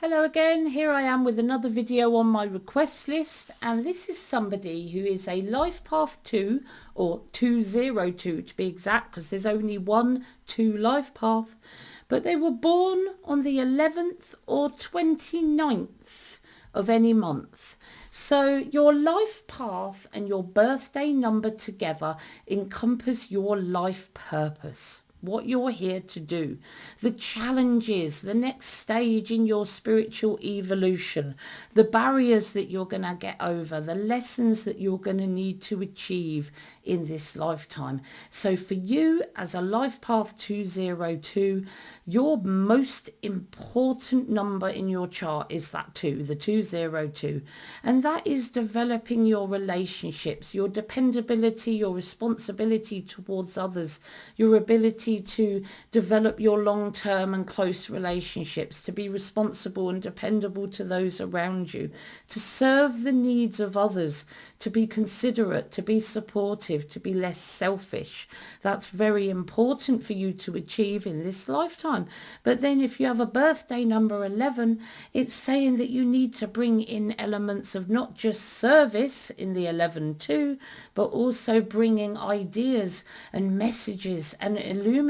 Hello again, here I am with another video on my request list, and this is somebody who is a life path 2 or 202 to be exact, because there's only 1-2 life path, but they were born on the 11th or 29th of any month. So your life path and your birthday number together encompass your life purpose. What you're here to do, the challenges, the next stage in your spiritual evolution, the barriers that you're going to get over, the lessons that you're going to need to achieve in this lifetime. So for you as a life path 202, your most important number in your chart is that 2, the 202. And that is developing your relationships, your dependability, your responsibility towards others, your ability to develop your long-term and close relationships, to be responsible and dependable to those around you, to serve the needs of others, to be considerate, to be supportive, to be less selfish. That's very important for you to achieve in this lifetime. But then if you have a birthday number 11, it's saying that you need to bring in elements of not just service in the 11-2, but also bringing ideas and messages and illuminating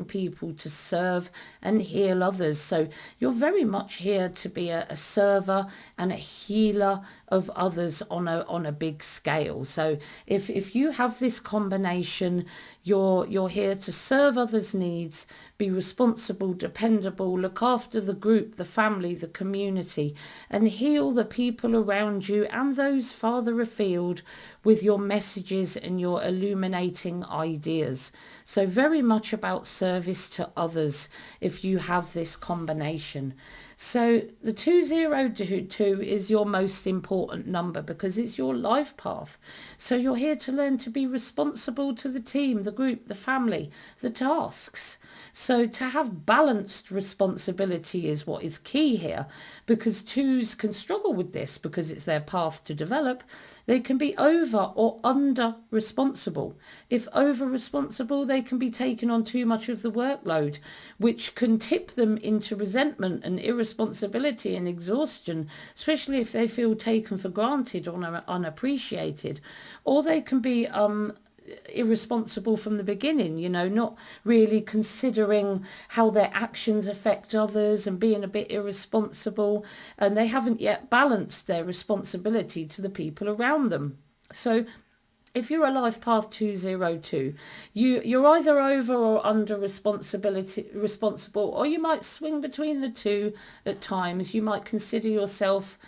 people to serve and heal others. So you're very much here to be a server and a healer of others on a big scale. So if you have this combination, you're here to serve others' needs, be responsible, dependable, look after the group, the family, the community, and heal the people around you and those farther afield with your messages and your illuminating ideas. So very much about service to others if you have this combination. So the 202 is your most important number because it's your life path. So you're here to learn to be responsible to the team, the group, the family, the tasks. So to have balanced responsibility is what is key here, because 2s can struggle with this because it's their path to develop. They can be over or under responsible. If over responsible, they can be taking on too much of the workload, which can tip them into resentment and irresponsibility and exhaustion, especially if they feel taken for granted or unappreciated. Or they can be irresponsible from the beginning, not really considering how their actions affect others and being a bit irresponsible, and they haven't yet balanced their responsibility to the people around them. So if you're a life path 202, you're either over or under responsible, or you might swing between the two at times. You might consider yourself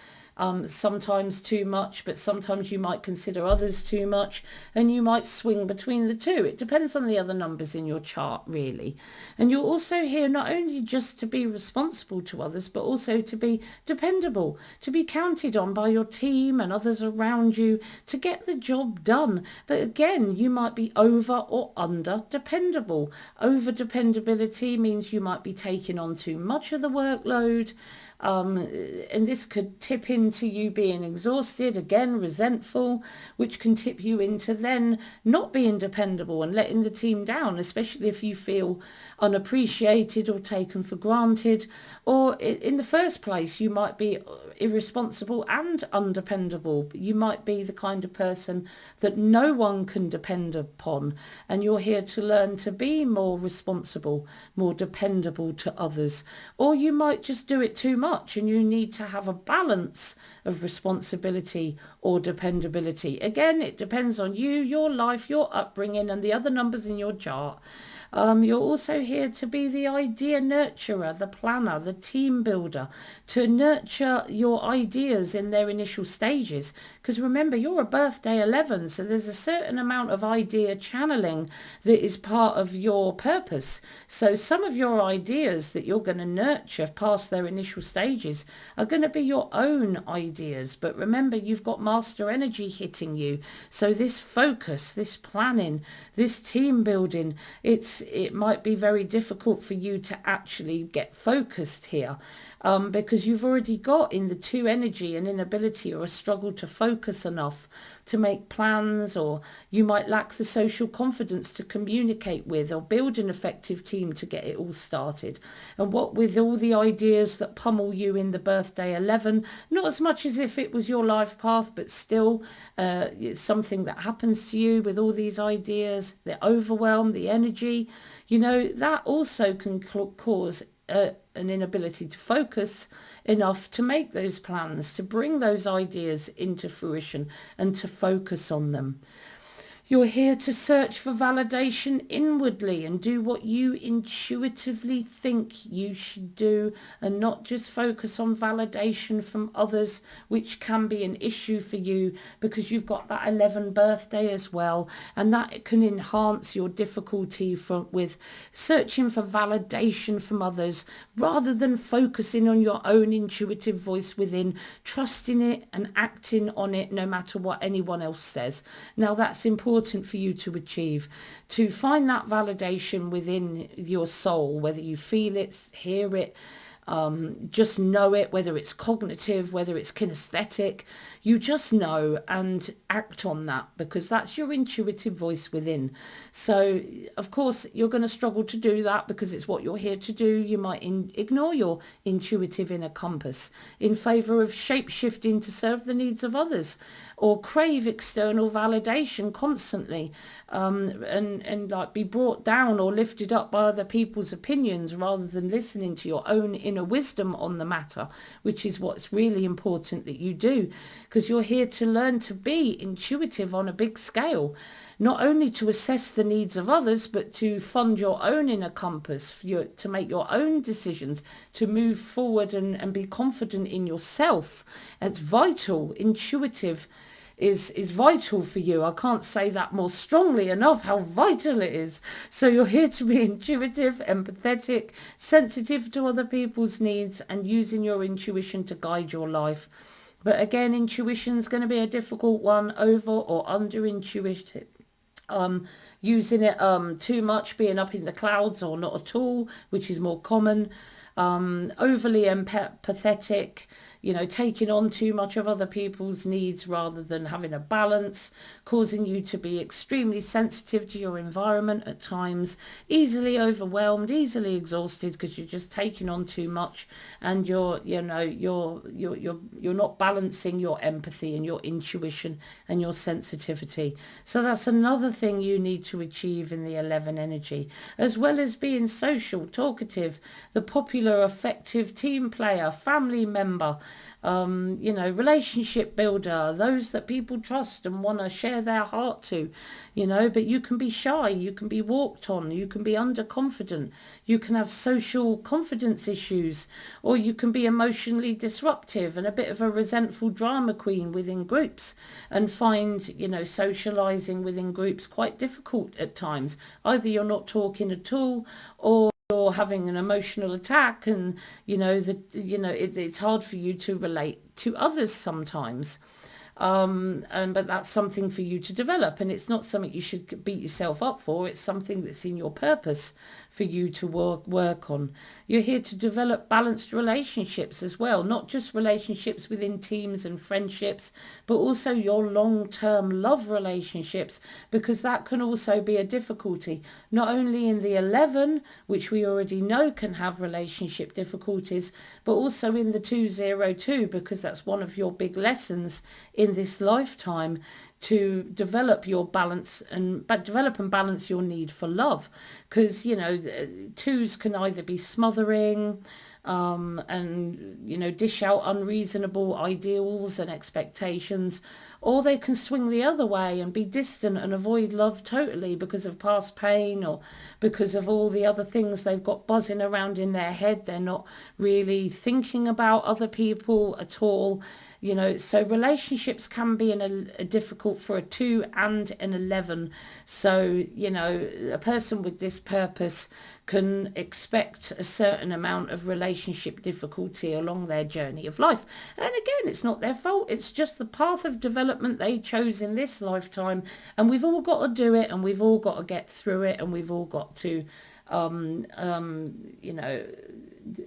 sometimes too much, but sometimes you might consider others too much, and you might swing between the two. It depends on the other numbers in your chart, really. And you're also here not only just to be responsible to others, but also to be dependable, to be counted on by your team and others around you to get the job done. But again, you might be over or under dependable. Over dependability means you might be taking on too much of the workload, and this could tip into you being exhausted, again resentful, which can tip you into then not being dependable and letting the team down, especially if you feel unappreciated or taken for granted. Or in the first place, you might be irresponsible and undependable. You might be the kind of person that no one can depend upon, and you're here to learn to be more responsible, more dependable to others. Or you might just do it too much and you need to have a balance of responsibility or dependability. Again, it depends on you, your life, your upbringing, and the other numbers in your chart. You're also here to be the idea nurturer, the planner, the team builder, to nurture your ideas in their initial stages. Because remember, you're a birthday 11, so there's a certain amount of idea channeling that is part of your purpose. So some of your ideas that you're going to nurture past their initial stages are going to be your own ideas. But remember, you've got master energy hitting you. So this focus, this planning, this team building, it's it might be very difficult for you to actually get focused here, because you've already got in the 2 energy an inability or a struggle to focus enough to make plans, or you might lack the social confidence to communicate with or build an effective team to get it all started. And what with all the ideas that pummel you in the birthday 11, not as much as if it was your life path, but still it's something that happens to you with all these ideas, the overwhelm, the energy, that also can cause an inability to focus enough to make those plans, to bring those ideas into fruition and to focus on them. You're here to search for validation inwardly and do what you intuitively think you should do, and not just focus on validation from others, which can be an issue for you because you've got that 11 birthday as well, and that can enhance your difficulty with searching for validation from others rather than focusing on your own intuitive voice within, trusting it and acting on it no matter what anyone else says. Now that's important for you to achieve, to find that validation within your soul, whether you feel it, hear it, just know it, whether it's cognitive, whether it's kinesthetic, you just know and act on that, because that's your intuitive voice within. So of course you're going to struggle to do that because it's what you're here to do. You might ignore your intuitive inner compass in favor of shape-shifting to serve the needs of others, or crave external validation constantly, and like be brought down or lifted up by other people's opinions rather than listening to your own inner wisdom on the matter, which is what's really important that you do, because you're here to learn to be intuitive on a big scale, not only to assess the needs of others, but to fund your own inner compass, to make your own decisions, to move forward and be confident in yourself. It's vital. Intuitive is vital for you. I can't say that more strongly enough, how vital it is. So you're here to be intuitive, empathetic, sensitive to other people's needs, and using your intuition to guide your life. But again, intuition's going to be a difficult one, over or under intuitive. Using it too much, being up in the clouds, or not at all, which is more common. Overly empathetic, taking on too much of other people's needs rather than having a balance, causing you to be extremely sensitive to your environment at times, easily overwhelmed, easily exhausted because you're just taking on too much, and you're not balancing your empathy and your intuition and your sensitivity. So that's another thing you need to achieve in the 11 energy, as well as being social, talkative, the popular, effective team player, family member, relationship builder, those that people trust and want to share their heart to, but you can be shy, you can be walked on, you can be underconfident, you can have social confidence issues, or you can be emotionally disruptive and a bit of a resentful drama queen within groups, and find, socializing within groups quite difficult at times. Either you're not talking at all, or you're having an emotional attack, and it's hard for you to relate to others sometimes. But that's something for you to develop, and it's not something you should beat yourself up for. It's something that's in your purpose for you to work on. You're here to develop balanced relationships as well, not just relationships within teams and friendships, but also your long-term love relationships, because that can also be a difficulty, not only in the 11, which we already know can have relationship difficulties, but also in the 202, because that's one of your big lessons in this lifetime, to develop your balance and balance your need for love, because twos can either be smothering and dish out unreasonable ideals and expectations, or they can swing the other way and be distant and avoid love totally because of past pain, or because of all the other things they've got buzzing around in their head. They're not really thinking about other people at all. So relationships can be difficult for a 2 and an 11. So, a person with this purpose can expect a certain amount of relationship difficulty along their journey of life. And again, it's not their fault. It's just the path of development development they chose in this lifetime, and we've all got to do it, and we've all got to get through it, and we've all got to you know,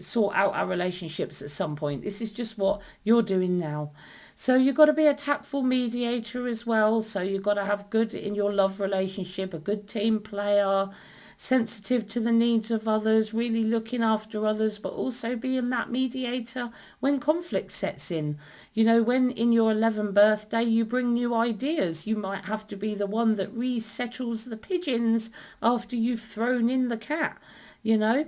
sort out our relationships at some point. This is just what you're doing now. So you've got to be a tactful mediator as well. So you've got to have good in your love relationship, a good team player, sensitive to the needs of others, really looking after others, but also being that mediator when conflict sets in. You know, when in your 11th birthday you bring new ideas, you might have to be the one that resettles the pigeons after you've thrown in the cat, you know.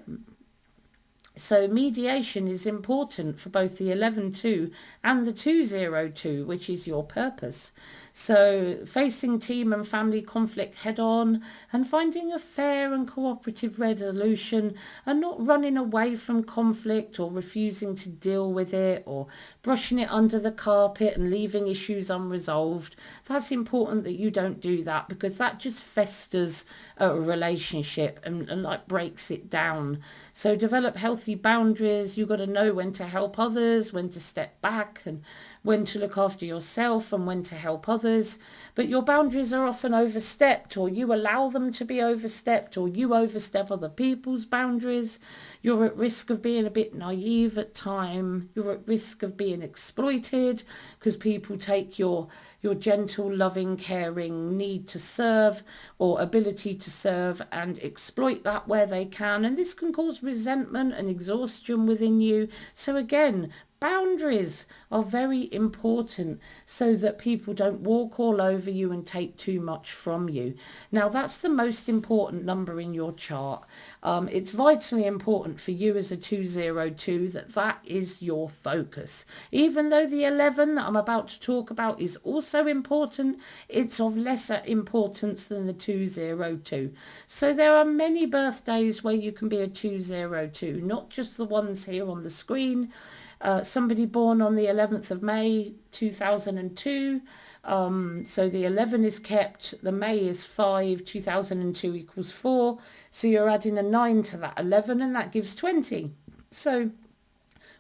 So mediation is important for both the 11-2 and the 2-0-2, which is your purpose. So facing team and family conflict head on and finding a fair and cooperative resolution, and not running away from conflict or refusing to deal with it or brushing it under the carpet and leaving issues unresolved. That's important that you don't do that, because that just festers a relationship and like breaks it down. So develop healthy boundaries. You've got to know when to help others, when to step back, and when to look after yourself and when to help others. But your boundaries are often overstepped, or you allow them to be overstepped, or you overstep other people's boundaries. You're at risk of being a bit naive at time. You're at risk of being exploited because people take your gentle, loving, caring need to serve or ability to serve and exploit that where they can. And this can cause resentment and exhaustion within you. So again, boundaries are very important so that people don't walk all over you and take too much from you. Now, that's the most important number in your chart. It's vitally important for you as a 2-0-2 that is your focus. Even though the 11 that I'm about to talk about is also important, it's of lesser importance than the 2-0-2. So there are many birthdays where you can be a 2-0-2, not just the ones here on the screen. Somebody born on the 11th of May 2002, so the 11 is kept, the May is 5, 2002 equals 4, so you're adding a 9 to that 11 and that gives 20. So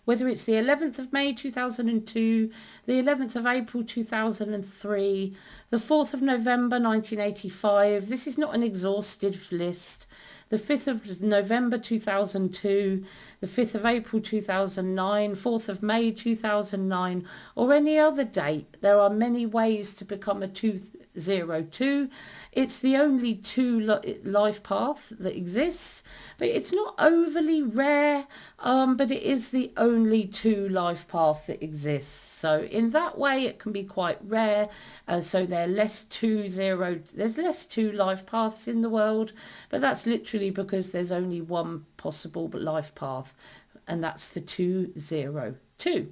whether it's the 11th of May 2002, the 11th of April 2003, the 4th of November 1985, this is not an exhaustive list, the 5th of November 2002, the 5th of April 2009, 4th of May 2009, or any other date. There are many ways to become a 2-0-2. It's the only 2 life path that exists, but it's not overly rare, but it is the only 2 life path that exists. So in that way it can be quite rare. So there's less 2 life paths in the world, but that's literally because there's only one possible life path, and that's the 2-0-2.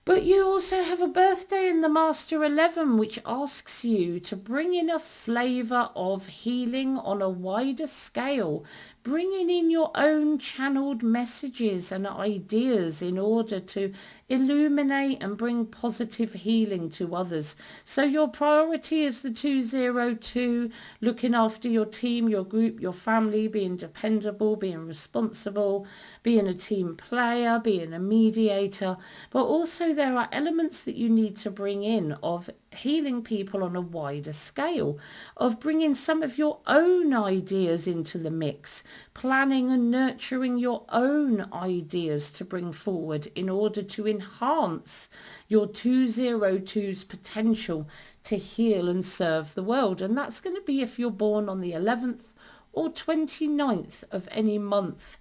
But you also have a birthday in the Master 11, which asks you to bring in a flavour of healing on a wider scale, bringing in your own channeled messages and ideas in order to illuminate and bring positive healing to others. So your priority is the 2-0-2, looking after your team, your group, your family, being dependable, being responsible, being a team player, being a mediator. But also there are elements that you need to bring in of healing people on a wider scale, of bringing some of your own ideas into the mix, planning and nurturing your own ideas to bring forward in order to enhance your 2-0-2's potential to heal and serve the world. And that's going to be if you're born on the 11th or 29th of any month,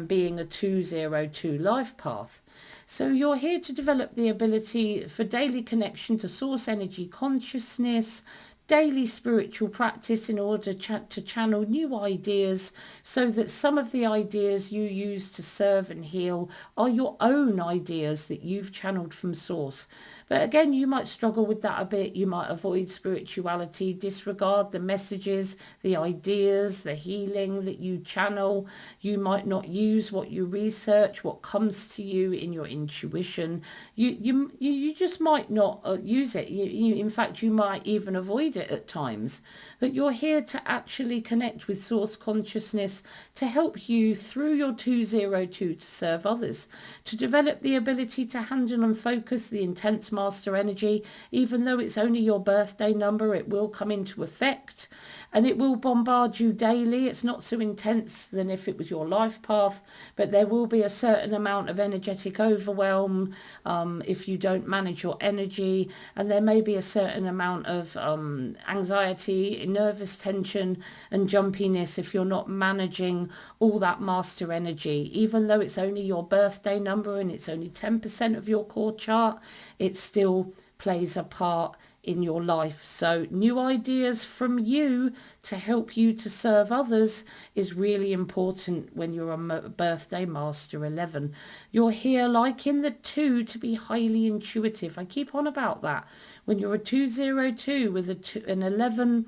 being a 2-0-2 life path. So you're here to develop the ability for daily connection to source energy consciousness, daily spiritual practice in order to channel new ideas, so that some of the ideas you use to serve and heal are your own ideas that you've channeled from source. But again, you might struggle with that a bit. You might avoid spirituality, disregard the messages, the ideas, the healing that you channel. You might not use what you research, what comes to you in your intuition. You just might not use it. In fact, you might even avoid it it at times. But you're here to actually connect with source consciousness to help you through your 202 to serve others, to develop the ability to handle and focus the intense master energy. Even though it's only your birthday number, it will come into effect and it will bombard you daily. It's not so intense than if it was your life path, but there will be a certain amount of energetic overwhelm if you don't manage your energy, and there may be a certain amount of anxiety, nervous tension and jumpiness if you're not managing all that master energy. Even though it's only your birthday number and it's only 10% of your core chart, it still plays a part in your life. So new ideas from you to help you to serve others is really important when you're a birthday master 11. You're here, like in the 2, to be highly intuitive. I keep on about that. When you're a 202 with an 11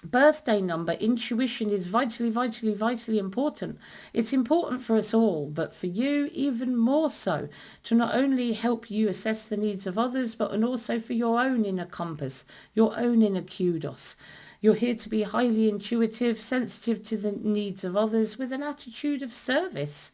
birthday number, intuition is vitally important. It's important for us all, but for you even more so, to not only help you assess the needs of others, but and also for your own inner compass, your own inner kudos. You're here to be highly intuitive, sensitive to the needs of others with an attitude of service.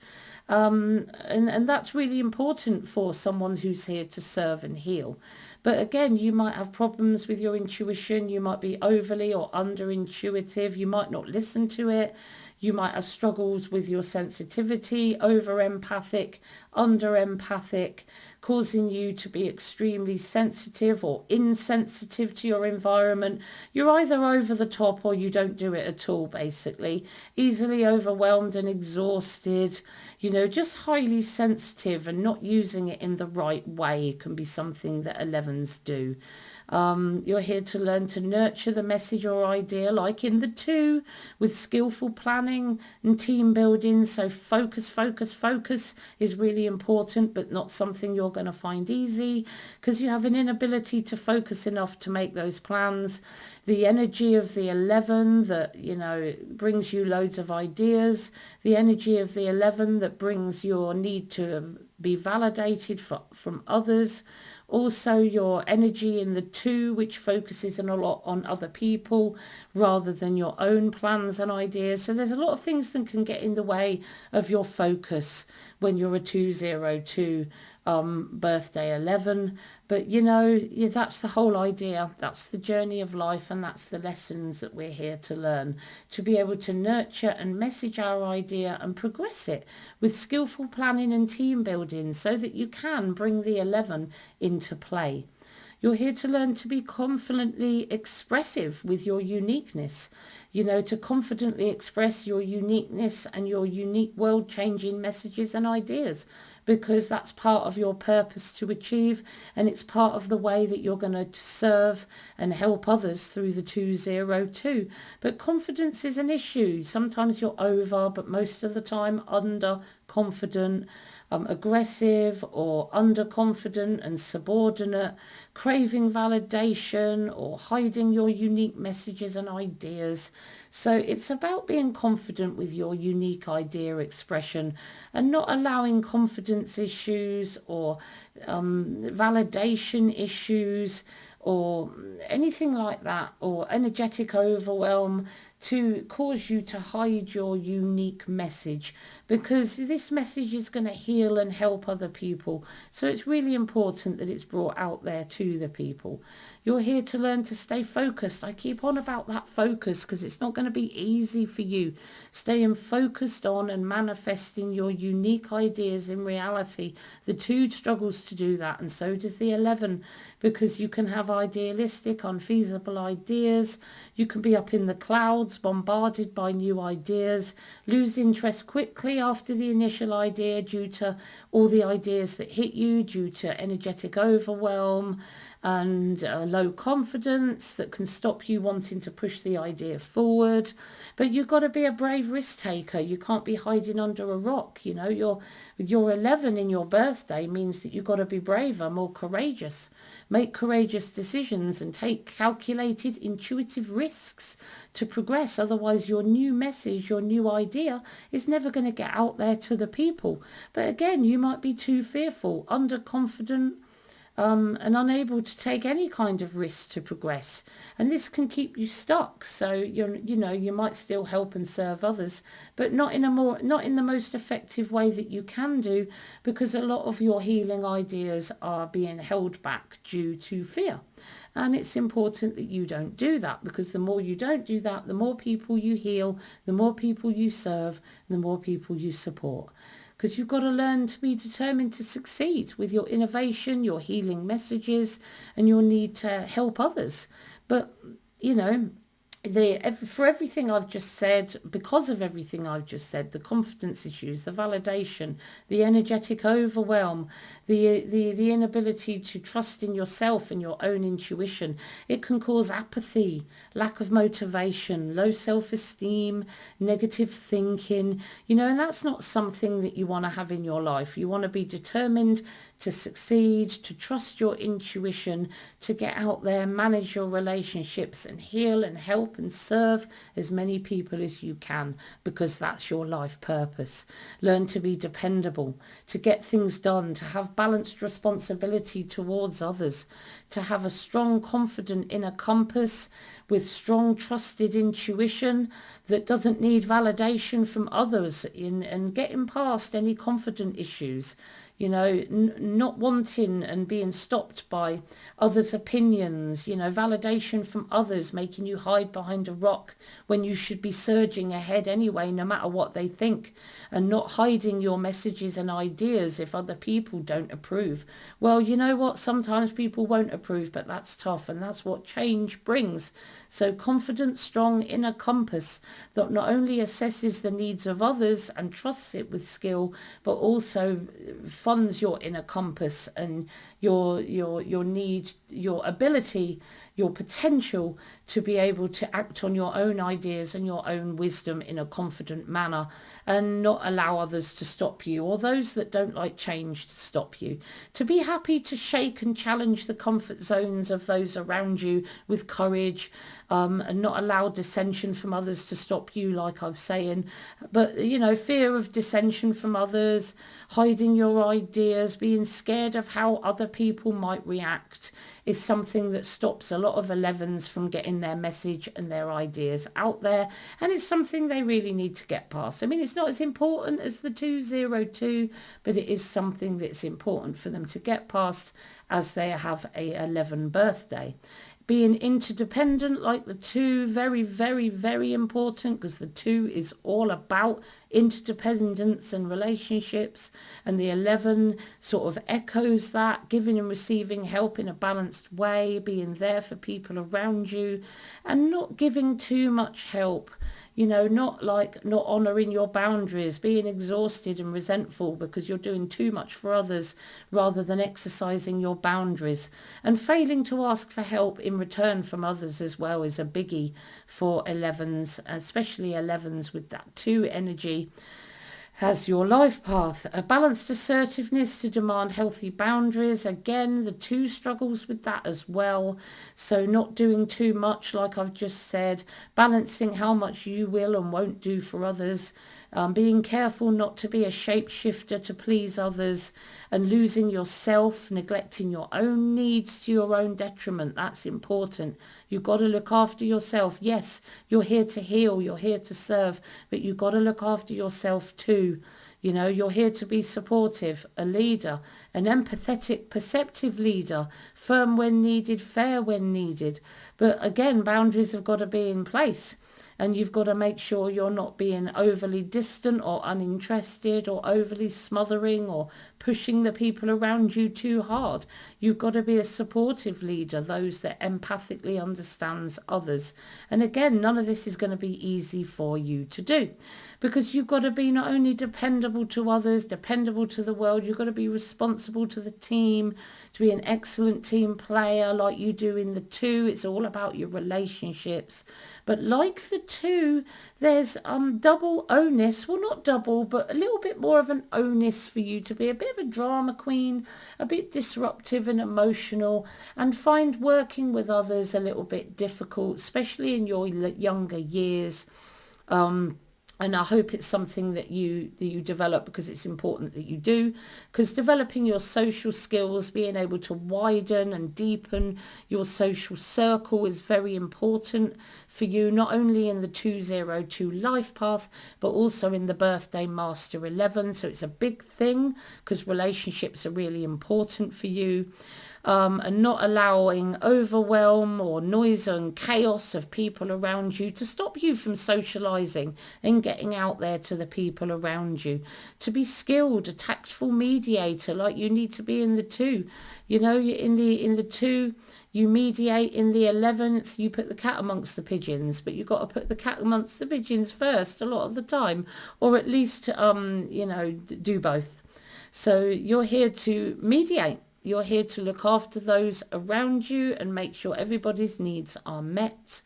And that's really important for someone who's here to serve and heal. But again, you might have problems with your intuition. You might be overly or under intuitive. You might not listen to it. You might have struggles with your sensitivity, over empathic, under empathic, causing you to be extremely sensitive or insensitive to your environment. You're either over the top or you don't do it at all, basically. Easily overwhelmed and exhausted, just highly sensitive and not using it in the right way can be something that 11s do. You're here to learn to nurture the message or idea, like in the 2, with skillful planning and team building. So focus is really important, but not something you're going to find easy, because you have an inability to focus enough to make those plans. The energy of the 11 that, brings you loads of ideas. The energy of the 11 that brings your need to be validated from others. Also your energy in the 2, which focuses a lot on other people rather than your own plans and ideas. So there's a lot of things that can get in the way of your focus when you're a 202 birthday 11. But that's the whole idea. That's the journey of life, and that's the lessons that we're here to learn, to be able to nurture and message our idea and progress it with skillful planning and team building, so that you can bring the 11 into play. You're here to learn to be confidently expressive with your uniqueness, to confidently express your uniqueness and your unique world-changing messages and ideas, because that's part of your purpose to achieve, and it's part of the way that you're going to serve and help others through the 202. But confidence is an issue. Sometimes you're over, but most of the time under confident, aggressive or underconfident and subordinate, craving validation or hiding your unique messages and ideas. So it's about being confident with your unique idea expression and not allowing confidence issues or validation issues or anything like that, or energetic overwhelm to cause you to hide your unique message, because this message is going to heal and help other people. So it's really important that it's brought out there to the people. You're here to learn to stay focused. I keep on about that focus because it's not going to be easy for you. Staying focused on and manifesting your unique ideas in reality. The 2 struggles to do that, and so does the 11, because you can have idealistic, unfeasible ideas. You can be up in the clouds, bombarded by new ideas, lose interest quickly after the initial idea due to all the ideas that hit you, due to energetic overwhelm and low confidence that can stop you wanting to push the idea forward. But you've got to be a brave risk taker. You can't be hiding under a rock. With your 11 in your birthday means that you've got to be braver, more courageous, make courageous decisions and take calculated, intuitive risks to progress. Otherwise, your new message, your new idea is never going to get out there to the people. But again, you might be too fearful, underconfident, and unable to take any kind of risk to progress. And this can keep you stuck. So you might still help and serve others, but not in the most effective way that you can do, because a lot of your healing ideas are being held back due to fear. And it's important that you don't do that, because the more you don't do that, the more people you heal, the more people you serve, the more people you support. Because you've got to learn to be determined to succeed with your innovation, your healing messages, and your need to help others. But, for everything I've just said, because of everything I've just said, the confidence issues, the validation, the energetic overwhelm, the inability to trust in yourself and your own intuition, it can cause apathy, lack of motivation, low self-esteem, negative thinking, and that's not something that you want to have in your life. You want to be determined to succeed, to trust your intuition, to get out there, manage your relationships and heal and help and serve as many people as you can, because that's your life purpose. Learn to be dependable, to get things done, to have balanced responsibility towards others, to have a strong, confident inner compass with strong, trusted intuition that doesn't need validation from others, and getting past any confident issues. Not wanting and being stopped by others' opinions, validation from others making you hide behind a rock when you should be surging ahead anyway, no matter what they think, and not hiding your messages and ideas if other people don't approve. Well, you know what? Sometimes people won't approve, but that's tough, and that's what change brings. So confident, strong inner compass that not only assesses the needs of others and trusts it with skill, but also funds your inner compass and your need, your ability, your potential to be able to act on your own ideas and your own wisdom in a confident manner, and not allow others to stop you, or those that don't like change to stop you. To be happy to shake and challenge the comfort zones of those around you with courage, and not allow dissension from others to stop you, like I'm saying. But, fear of dissension from others, hiding your ideas, being scared of how other people might react, is something that stops a lot of 11s from getting their message and their ideas out there. And it's something they really need to get past. I mean, it's not as important as the 202, but it is something that's important for them to get past as they have a 11 birthday. Being interdependent like the 2, very, very, very important, because the 2 is all about interdependence and relationships, and the 11 sort of echoes that, giving and receiving help in a balanced way, being there for people around you, and not giving too much help. Not honouring your boundaries, being exhausted and resentful because you're doing too much for others rather than exercising your boundaries, and failing to ask for help in return from others as well is a biggie for 11s, especially 11s with that 2 energy as your life path. A balanced assertiveness to demand healthy boundaries. Again, the 2 struggles with that as well. So not doing too much, like I've just said, balancing how much you will and won't do for others, being careful not to be a shapeshifter to please others, and losing yourself, neglecting your own needs to your own detriment. That's important. You've got to look after yourself. Yes, you're here to heal, you're here to serve, but you've got to look after yourself too. You're here to be supportive, a leader, an empathetic, perceptive leader, firm when needed, fair when needed. But again, boundaries have got to be in place. And you've got to make sure you're not being overly distant or uninterested or overly smothering or pushing the people around you too hard. You've got to be a supportive leader, those that empathically understands others. And again, none of this is going to be easy for you to do, because you've got to be not only dependable to others, dependable to the world, you've got to be responsible to the team, to be an excellent team player like you do in the 2. It's all about your relationships. But like the 2, there's double onus, well, not double, but a little bit more of an onus for you to be a bit of a drama queen, a bit disruptive and emotional, and find working with others a little bit difficult, especially in your younger years. And I hope it's something that you develop, because it's important that you do, because developing your social skills, being able to widen and deepen your social circle is very important for you, not only in the 202 life path, but also in the birthday master 11. So it's a big thing, because relationships are really important for you. And not allowing overwhelm or noise and chaos of people around you to stop you from socializing and getting out there to the people around you. To be skilled, a tactful mediator, like you need to be in the 2. You know, in the 2, you mediate. In the 11th, you put the cat amongst the pigeons, but you've got to put the cat amongst the pigeons first a lot of the time, or at least, do both. So you're here to mediate. You're here to look after those around you and make sure everybody's needs are met.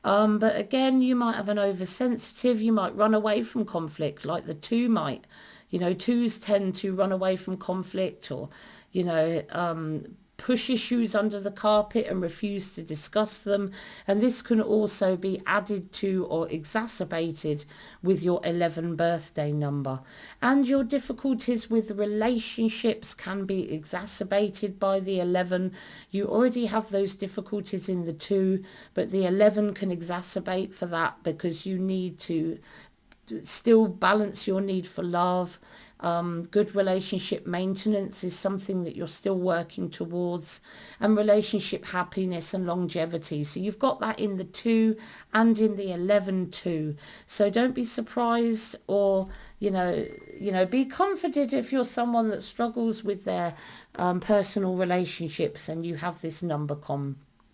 But again, you might have an oversensitive. You might run away from conflict, like the 2 might. You know, 2s tend to run away from conflict, or, push issues under the carpet and refuse to discuss them. And this can also be added to or exacerbated with your 11 birthday number. And your difficulties with relationships can be exacerbated by the 11. You already have those difficulties in the 2, but the 11 can exacerbate for that, because you need to still balance your need for love. Good relationship maintenance is something that you're still working towards, and relationship happiness and longevity. So you've got that in the 2 and in the 11 too. So don't be surprised, or be confident if you're someone that struggles with their personal relationships and you have this number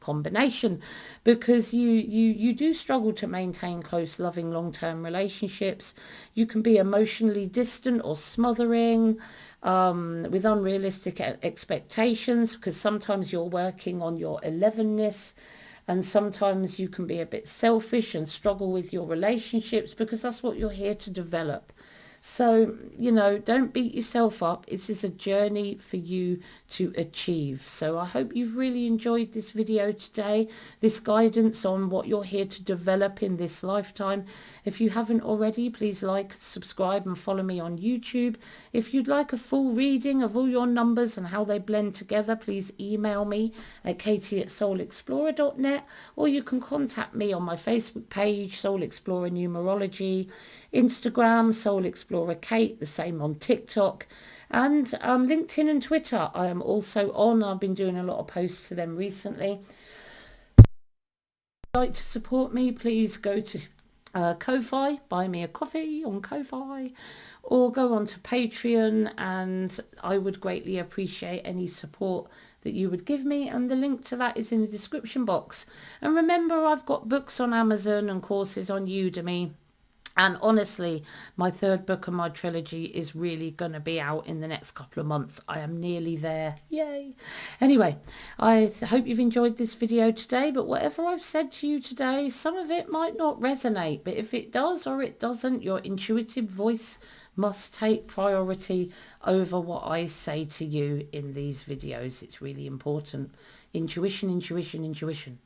combination, because you do struggle to maintain close, loving, long-term relationships. You can be emotionally distant or smothering, with unrealistic expectations, because sometimes you're working on your 11ness, and sometimes you can be a bit selfish and struggle with your relationships, because that's what you're here to develop. So, don't beat yourself up. This is a journey for you to achieve. So I hope you've really enjoyed this video today, this guidance on what you're here to develop in this lifetime. If you haven't already, please like, subscribe and follow me on YouTube. If you'd like a full reading of all your numbers and how they blend together, please email me at katie@soulexplorer.net, or you can contact me on my Facebook page, Soul Explorer Numerology, Instagram, Soul Explorer Kate, the same on TikTok, and LinkedIn and Twitter. I am also on. I've been doing a lot of posts to them recently. If you'd like to support me, please go to Ko-Fi, buy me a coffee on Ko-Fi, or go on to Patreon, and I would greatly appreciate any support that you would give me, and the link to that is in the description box. And remember, I've got books on Amazon and courses on Udemy. And honestly, my 3rd book of my trilogy is really going to be out in the next couple of months. I am nearly there. Yay. Anyway, I hope you've enjoyed this video today. But whatever I've said to you today, some of it might not resonate. But if it does or it doesn't, your intuitive voice must take priority over what I say to you in these videos. It's really important. Intuition, intuition, intuition.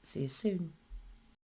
See you soon.